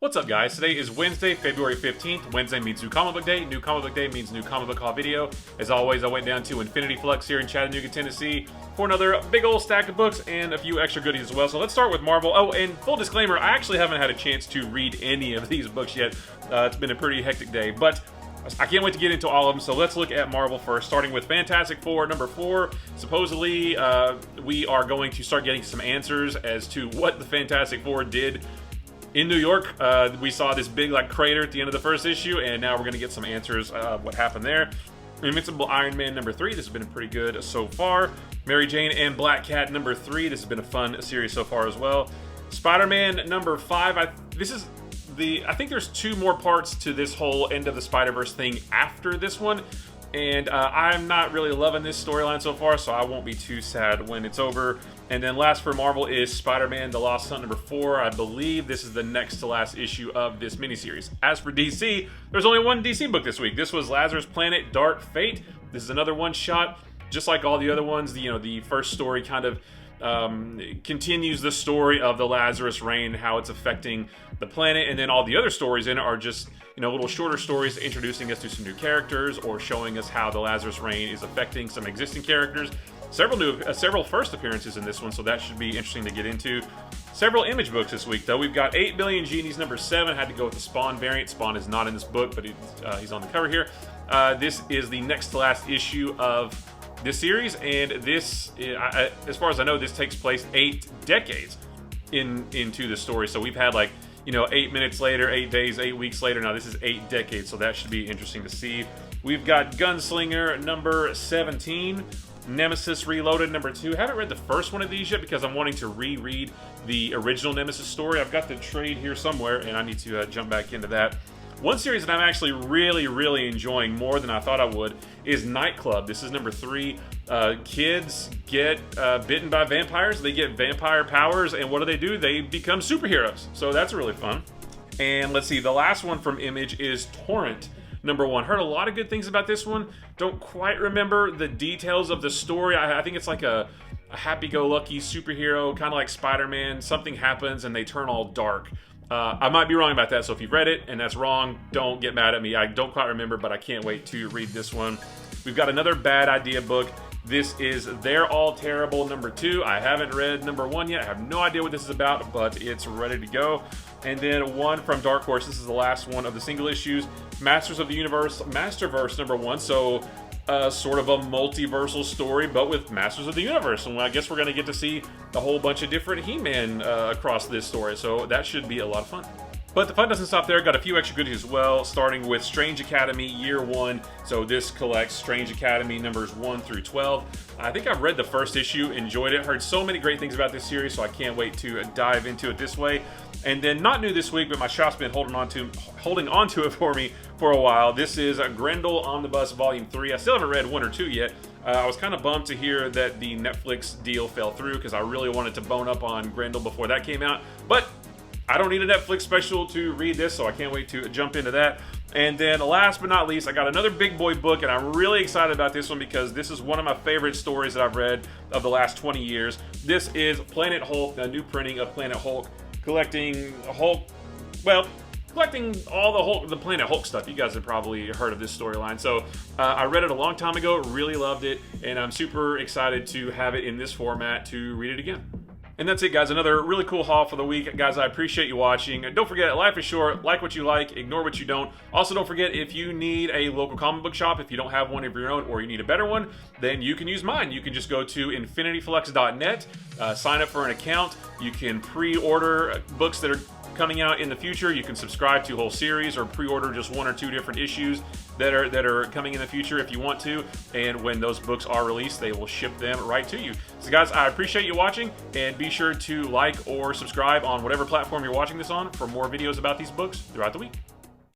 What's up, guys? Today is Wednesday, February 15th. Wednesday means New Comic Book Day. New Comic Book Day means New Comic Book Haul video. As always, I went down to Infinity Flux here in Chattanooga, Tennessee for another big old stack of books and a few extra goodies as well. So let's start with Marvel. Oh, and full disclaimer, I actually haven't had a chance to read any of these books yet. It's been a pretty hectic day, but I can't wait to get into all of them. So let's look at Marvel first, starting with Fantastic Four number 4. Supposedly, we are going to start getting some answers as to what the Fantastic Four did in New York. We saw this big crater at the end of the first issue, and now we're going to get some answers what happened there. Invincible Iron Man number 3. This has been pretty good so far. Mary Jane and Black Cat number 3. This has been a fun series so far as well. Spider-Man number 5. I think there's 2 more parts to this whole end of the Spider-Verse thing after this one. And I'm not really loving this storyline so far, so I won't be too sad when it's over. And then last for Marvel is Spider-Man The Lost Hunt number 4. I believe this is the next to last issue of this miniseries. As for DC, there's only one DC book this week. This was Lazarus Planet Dark Fate. This is another one-shot. Just like all the other ones, the first story kind of continues the story of the Lazarus Reign, how it's affecting the planet, and then all the other stories in it are just little shorter stories introducing us to some new characters or showing us how the Lazarus Reign is affecting some existing characters. Several first appearances in this one, so that should be interesting to get into. Several Image books this week, though. We've got 8 Billion Genies number 7. Had to go with the Spawn variant. Spawn is not in this book, but he's on the cover here. This is the next to last issue of this series, and this, as far as I know, this takes place 8 decades into the story. So we've had 8 minutes later, 8 days, 8 weeks later. Now this is 8 decades, so that should be interesting to see. We've got Gunslinger number 17. Nemesis Reloaded number 2. Haven't read the first one of these yet because I'm wanting to reread the original Nemesis story. I've got the trade here somewhere, and I need to jump back into that. One series that I'm actually really enjoying more than I thought I would is Nightclub. This is number 3. Kids get bitten by vampires. They get vampire powers, and what do? They become superheroes. So that's really fun. And let's see, the last one from Image is Torrent number 1. Heard a lot of good things about this one. Don't quite remember the details of the story. I think it's like a happy-go-lucky superhero, kind of like Spider-Man. Something happens and they turn all dark. I might be wrong about that, so if you've read it and that's wrong, don't get mad at me. I don't quite remember, but I can't wait to read this one. We've got another Bad Idea book. This is They're All Terrible number 2. I haven't read number 1 yet. I have no idea what this is about, but it's ready to go. And then one from Dark Horse. This is the last one of the single issues. Masters of the Universe, Masterverse number 1. So sort of a multiversal story, but with Masters of the Universe. And I guess we're going to get to see a whole bunch of different He-Man across this story. So that should be a lot of fun. But the fun doesn't stop there. Got a few extra goodies as well, starting with Strange Academy Year 1. So this collects Strange Academy numbers 1 through 12. I think I've read the first issue, enjoyed it, heard so many great things about this series, so I can't wait to dive into it this way. And then, not new this week, but my shop's been holding on to it for me for a while. This is Grendel Omnibus Volume 3. I still haven't read 1 or 2 yet. I was kind of bummed to hear that the Netflix deal fell through because I really wanted to bone up on Grendel before that came out. But I don't need a Netflix special to read this, so I can't wait to jump into that. And then last but not least, I got another big boy book, and I'm really excited about this one because this is one of my favorite stories that I've read of the last 20 years. This is Planet Hulk, a new printing of Planet Hulk, collecting all the Planet Hulk stuff. You guys have probably heard of this storyline. So I read it a long time ago, really loved it, and I'm super excited to have it in this format to read it again. And that's it, guys. Another really cool haul for the week. Guys, I appreciate you watching. Don't forget, life is short. Like what you like, ignore what you don't. Also, don't forget, if you need a local comic book shop, if you don't have one of your own or you need a better one, then you can use mine. You can just go to infinityflux.net, sign up for an account. You can pre-order books that are coming out in the future. You can subscribe to a whole series or pre-order just 1 or 2 different issues that are coming in the future if you want to, and when those books are released, they will ship them right to you. So guys, I appreciate you watching, and be sure to like or subscribe on whatever platform you're watching this on for more videos about these books throughout the week.